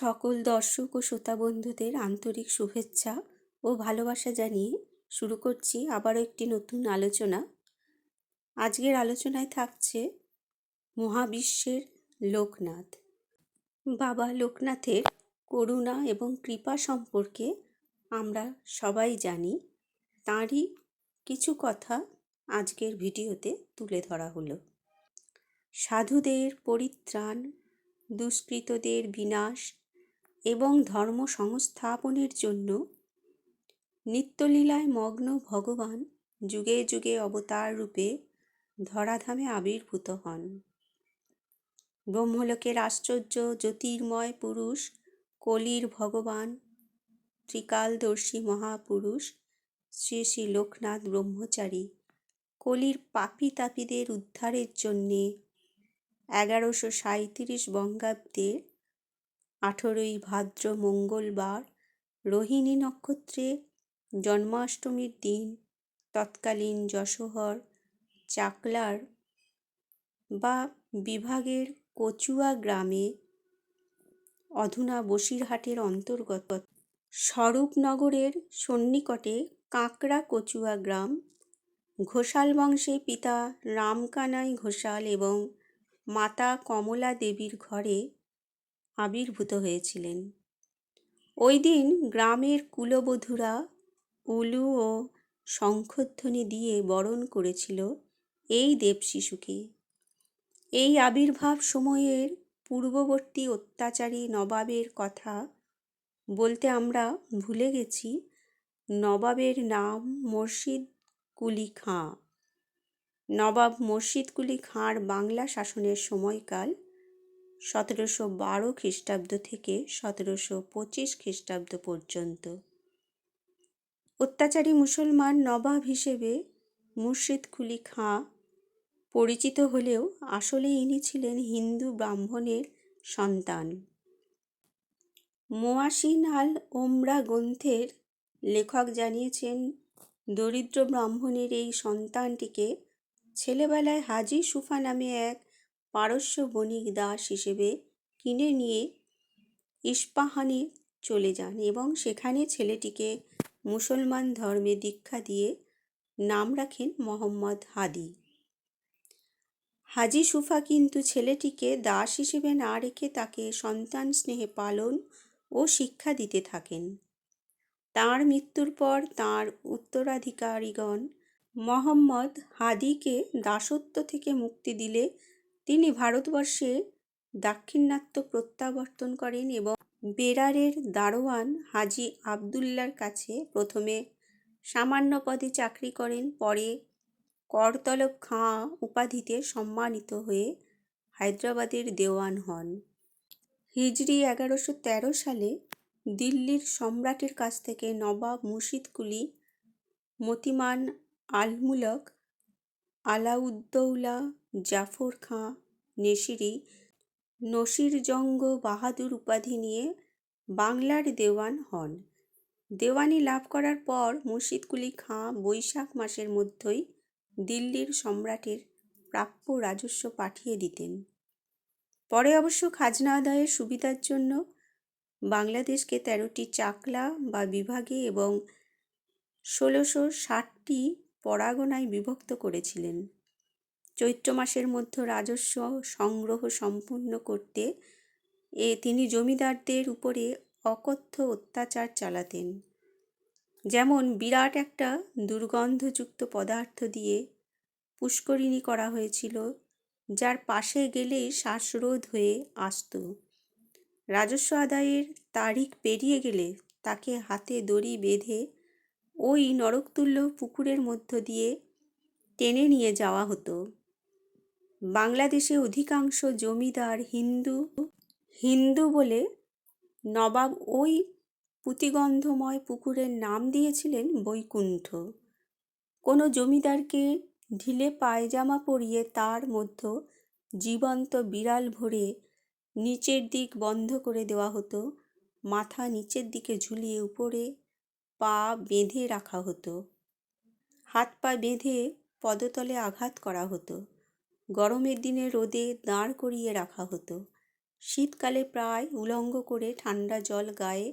সকল দর্শক ও শ্রোতা বন্ধুদের আন্তরিক শুভেচ্ছা ও ভালোবাসা জানিয়ে শুরু করছি আবারও একটি নতুন আলোচনা। আজকের আলোচনায় থাকছে মহাবিশ্বের লোকনাথ। বাবা লোকনাথের করুণা এবং কৃপা সম্পর্কে আমরা সবাই জানি। তাঁরই কিছু কথা আজকের ভিডিওতে তুলে ধরা হলো। সাধুদের পরিত্রাণ, দুষ্কৃতদের বিনাশ এবং ধর্ম সংস্থাপনের জন্য নিত্যলীলায় মগ্ন ভগবান যুগে যুগে অবতার রূপে ধরাধামে আবির্ভূত হন। ব্রহ্মলোকের আশ্চর্য জ্যোতির্ময় পুরুষ, কলির ভগবান, ত্রিকালদর্শী মহাপুরুষ শ্রী শ্রী লোকনাথ ব্রহ্মচারী কলির পাপী তাপীদের উদ্ধারের জন্যে 1137 বঙ্গাব্দের 18ই ভাদ্র মঙ্গলবার রোহিণী নক্ষত্রে জন্মাষ্টমীর দিন তৎকালীন যশোহর চাকলার বা বিভাগের কচুয়া গ্রামে, অধুনা বসিরহাটের অন্তর্গত স্বরূপনগরের সন্নিকটে কাঁকড়া কচুয়া গ্রাম, ঘোষাল বংশে পিতা রামকানাই ঘোষাল এবং মাতা কমলা দেবীর ঘরে আবির্ভূত হয়েছিলেন। ওই দিন গ্রামের কুলবধূরা উলু ও শঙ্খধ্বনি দিয়ে বরণ করেছিল এই দেবশিশুকে। এই আবির্ভাব সময়ের পূর্ববর্তী অত্যাচারী নবাবের কথা বলতে আমরা ভুলে গেছি। নবাবের নাম মুর্শিদ কুলি খাঁ। নবাব মুর্শিদ কুলি খাঁর বাংলা শাসনের সময়কাল 1712 খ্রিস্টাব্দ থেকে 1725 খ্রিস্টাব্দ পর্যন্ত। অত্যাচারী মুসলমান নবাব হিসেবে মুর্শিদ কুলি খাঁ পরিচিত হলেও আসলে ইনি ছিলেন হিন্দু ব্রাহ্মণের সন্তান। মোয়াসিন আল ওমরা গ্রন্থের লেখক জানিয়েছেন, দরিদ্র ব্রাহ্মণের এই সন্তানটিকে ছেলেবেলায় হাজি সুফা নামে এক পারস্য বণিক দাস হিসেবে কিনে নিয়ে ইস্পাহানে চলে যান এবং সেখানে ছেলেটিকে মুসলমান ধর্মে দীক্ষা দিয়ে নাম রাখেন মোহাম্মদ হাদি। হাজি সুফা কিন্তু ছেলেটিকে দাস হিসেবে না রেখে তাকে সন্তান স্নেহে পালন ও শিক্ষা দিতে থাকেন। তাঁর মৃত্যুর পর তাঁর উত্তরাধিকারীগণ মোহাম্মদ হাদিকে দাসত্ব থেকে মুক্তি দিলে তিনি ভারতবর্ষে দাক্ষিণাত্য প্রত্যাবর্তন করেন এবং বেরারের দারোয়ান হাজি আবদুল্লার কাছে প্রথমে সামান্য পদে চাকরি করেন, পরে করতলব খাঁ উপাধিতে সম্মানিত হয়ে হায়দ্রাবাদের দেওয়ান হন। হিজরি 1113 সালে দিল্লির সম্রাটের কাছ থেকে নবাব মুর্শিদ কুলি মতিমান আল-মুলক আলাউদ্দৌলা জাফর খাঁ নেসিরি নসিরজঙ্গ বাহাদুর উপাধি নিয়ে বাংলার দেওয়ান হন। দেওয়ানি লাভ করার পর মুর্শিদ কুলি খাঁ বৈশাখ মাসের মধ্যেই দিল্লির সম্রাটের প্রাপ্য রাজস্ব পাঠিয়ে দিতেন। পরে অবশ্য খাজনা আদায়ের সুবিধার জন্য বাংলাদেশকে 13টি চাকলা বা বিভাগে এবং 1660টি পরাগনায় বিভক্ত করেছিলেন। চৈত্র মাসের মধ্যে রাজস্ব সংগ্রহ সম্পূর্ণ করতে তিনি জমিদারদের উপরে অকথ্য অত্যাচার চালাতেন। যেমন বিরাট একটা দুর্গন্ধযুক্ত পদার্থ দিয়ে পুষ্করিণী করা হয়েছিল, যার পাশে গেলেই শ্বাসরোধ হয়ে আসত। রাজস্ব আদায়ের তারিখ পেরিয়ে গেলে তাকে হাতে দড়ি বেঁধে ওই নরকতুল্য পুকুরের মধ্য দিয়ে টেনে নিয়ে যাওয়া হতো। বাংলাদেশে অধিকাংশ জমিদার হিন্দু বলে নবাব ওই পুতিগন্ধময় পুকুরের নাম দিয়েছিলেন বৈকুণ্ঠ। কোনো জমিদারকে ঢিলে পায়জামা পরিয়ে তার মধ্যে জীবন্ত বিড়াল ভরে নিচের দিক বন্ধ করে দেওয়া হতো, মাথা নিচের দিকে ঝুলিয়ে উপরে পা বেঁধে রাখা হতো, হাত পা বেঁধে পদতলে আঘাত করা হতো, গরমের দিনে রোদে দাঁড় করিয়ে রাখা হতো, শীতকালে প্রায় উলঙ্গ করে ঠান্ডা জল গায়ে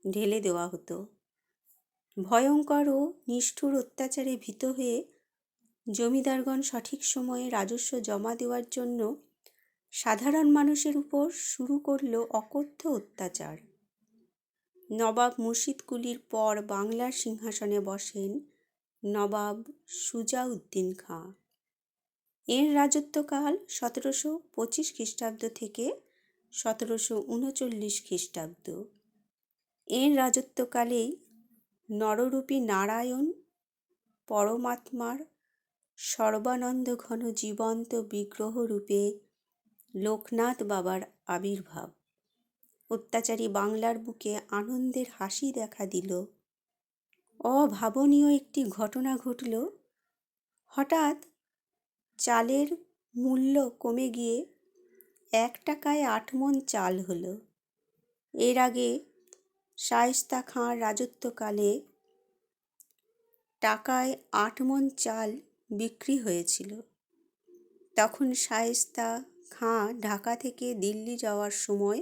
ঢেলে দেওয়া হতো। ভয়ঙ্কর ও নিষ্ঠুর অত্যাচারে ভীত হয়ে জমিদারগণ সঠিক সময়ে রাজস্ব জমা দেওয়ার জন্য সাধারণ মানুষের উপর শুরু করল অকথ্য অত্যাচার। নবাব মুর্শিদ কুলির পর বাংলার সিংহাসনে বসেন নবাব সুজাউদ্দিন খাঁ। এর রাজত্বকাল 1725 খ্রিস্টাব্দ থেকে 1739 খ্রিস্টাব্দ। এর রাজত্বকালেই নররূপী নারায়ণ পরমাত্মার সর্বানন্দ ঘন জীবন্ত বিগ্রহ রূপে লোকনাথ বাবার আবির্ভাব। অত্যাচারী বাংলার বুকে আনন্দের হাসি দেখা দিল। অভাবনীয় একটি ঘটনা ঘটল। হঠাৎ চালের মূল্য কমে গিয়ে 1 টাকায় 8 মণ চাল হলো। এর আগে শায়েস্তা খাঁর রাজত্বকালে টাকায় 8 মণ চাল বিক্রি হয়েছিল। তখন শায়েস্তা খাঁ ঢাকা থেকে দিল্লি যাওয়ার সময়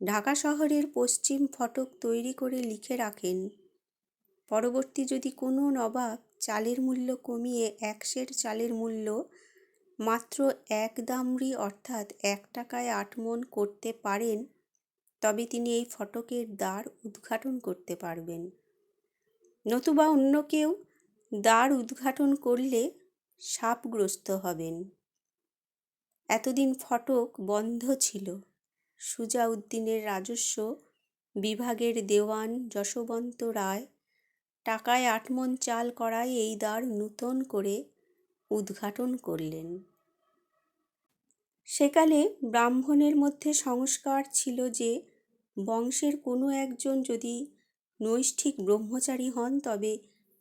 ঢাকা শহরের পশ্চিম ফটক তৈরি করে লিখে রাখেন, পরবর্তী যদি কোনো নবাব চালের মূল্য কমিয়ে 1 সের চালের মূল্য মাত্র 1 দামরি অর্থাৎ 1 টাকায় 8 মণ করতে পারেন, তবে তিনি এই ফটকের দ্বার উদ্ঘাটন করতে পারবেন। নতুবা অন্য কেউ দ্বার উদ্ঘাটন করলে শাপগ্রস্ত হবেন। এতদিন ফটক বন্ধ ছিল। সুজাউদ্দিনের রাজস্ব বিভাগের দেওয়ান যশবন্ত রায় টাকায় 8 মণ চাল করায় এই দ্বার নূতন করে উদ্ঘাটন করলেন। সেকালে ব্রাহ্মণের মধ্যে সংস্কার ছিল যে বংশের কোনো একজন যদি নৈষ্ঠিক ব্রহ্মচারী হন তবে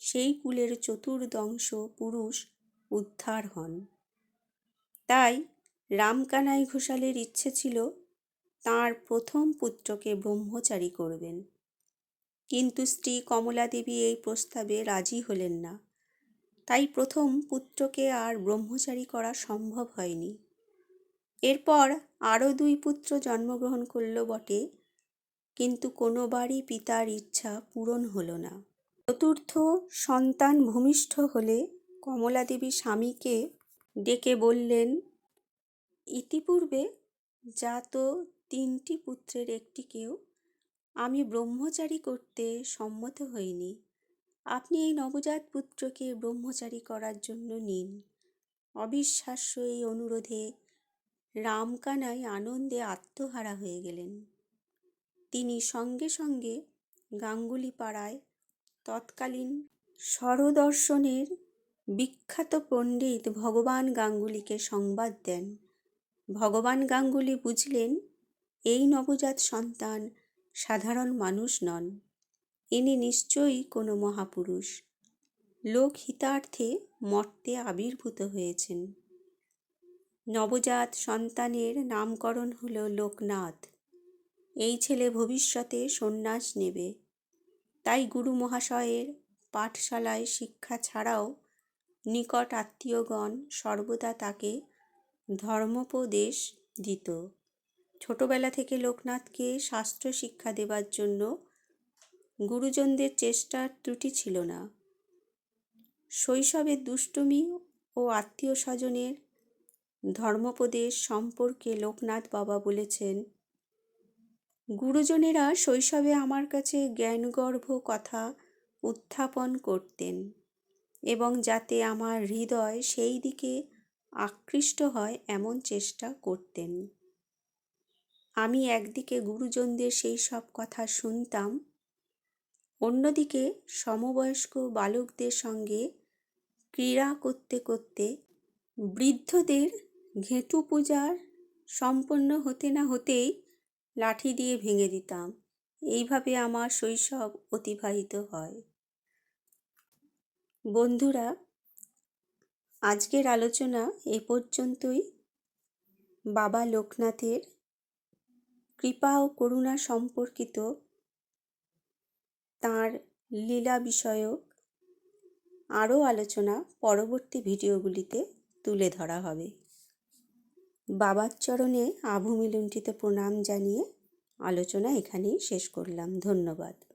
সেই কুলের চতুর্দংশ পুরুষ উদ্ধার হন। তাই রামকানাই ঘোষালের ইচ্ছে ছিল তাঁর প্রথম পুত্রকে ব্রহ্মচারী করবেন। কিন্তু স্ত্রী কমলা দেবী এই প্রস্তাবে রাজি হলেন না। তাই প্রথম পুত্রকে আর ব্রহ্মচারী করা সম্ভব হয়নি। এরপর আরও 2 পুত্র জন্মগ্রহণ করল বটে, কিন্তু কোনোবারই পিতার ইচ্ছা পূরণ হলো না। চতুর্থ সন্তান ভূমিষ্ঠ হলে কমলা দেবী স্বামীকে ডেকে বললেন, ইতিপূর্বে জাত 3টি পুত্রের একটিকেও আমি ব্রহ্মচারী করতে সম্মত হইনি। আপনি এই নবজাত পুত্রকে ব্রহ্মচারী করার জন্য নিন। অবিশ্বাস্য এই অনুরোধে রামকানাই আনন্দে আত্মহারা হয়ে গেলেন। তিনি সঙ্গে সঙ্গে গাঙ্গুলিপাড়ায় তৎকালীন স্বরদর্শনের বিখ্যাত পণ্ডিত ভগবান গাঙ্গুলিকে সংবাদ দেন। ভগবান গাঙ্গুলি বুঝলেন এই নবজাত সন্তান সাধারণ মানুষ নন, ইনি নিশ্চয়ই কোনো মহাপুরুষ, লোকহিতার্থে মর্তে আবির্ভূত হয়েছেন। নবজাত সন্তানের নামকরণ হল লোকনাথ। এই ছেলে ভবিষ্যতে সন্ন্যাস নেবে। তাই গুরু মহাশয়ের পাঠশালায় শিক্ষা ছাড়াও নিকট আত্মীয়গণ সর্বদা তাকে ধর্মোপদেশ দিত। ছোটবেলা থেকে লোকনাথকে শাস্ত্র শিক্ষা দেবার জন্য গুরুজনদের চেষ্টার ত্রুটি ছিল না। শৈশবের দুষ্টুমি ও আত্মীয় স্বজনের ধর্মোপদেশ সম্পর্কে লোকনাথ বাবা বলেছেন, গুরুজনেরা শৈশবে আমার কাছে জ্ঞানগর্ভ কথা উত্থাপন করতেন এবং যাতে আমার হৃদয় সেই দিকে আকৃষ্ট হয় এমন চেষ্টা করতেন। আমি একদিকে গুরুজনদের সেই সব কথা শুনতাম, অন্যদিকে সমবয়স্ক বালকদের সঙ্গে ক্রীড়া করতে করতে বৃদ্ধদের ঘেঁটু পূজার সম্পন্ন হতে না হতেই লাঠি দিয়ে ভেঙে দিতাম। এইভাবে আমার শৈশব অতিবাহিত হয়। বন্ধুরা, আজকের আলোচনা এ পর্যন্তই। বাবা লোকনাথের কৃপা ও করুণা সম্পর্কিত তাঁর লীলা বিষয়ক আরও আলোচনা পরবর্তী ভিডিওগুলিতে তুলে ধরা হবে। বাবার চরণে আভূমি লুণ্ঠিত প্রণাম জানিয়ে আলোচনা এখানেই শেষ করলাম। ধন্যবাদ।